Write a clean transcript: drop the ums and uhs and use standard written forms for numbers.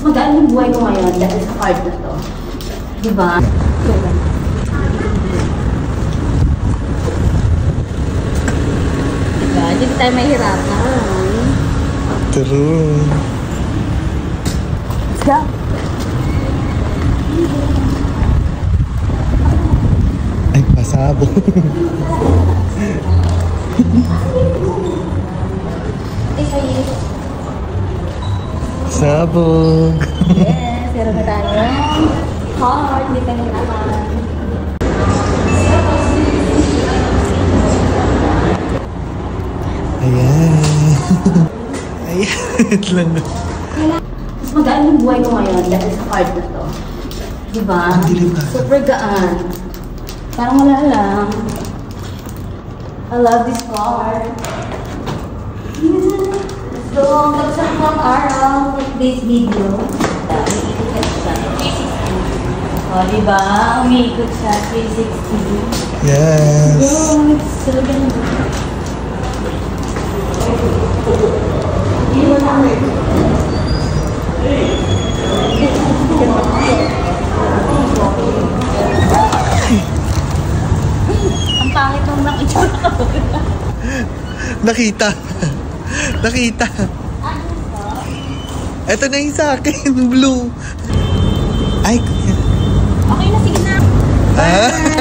magaan yung buhay ko ngayon dahil sa card na to. Diba? Diba? Hindi tayo mahirapan. True. Let's go. Ay, pasabog. Sabog. Yes, meron na tayo. Hard, hindi tayo naman. Ayan. Ayan lang. Mas magaan yung buhay ko ngayon dahil sa card na to. Diba? Ang dilim ka. Super gaan. Parang wala lang. I love this card. Let's go. Tapos ang mga araw for today's video. Umiikot siya. O, diba? Umiikot siya. 360. Yes. Yo, talaga na. Hindi mo namin. Ang pangit nung nakita ko. Nakita. Nakita. Ito na yung sa akin, blue. Ay, Okay na, sige na. ah.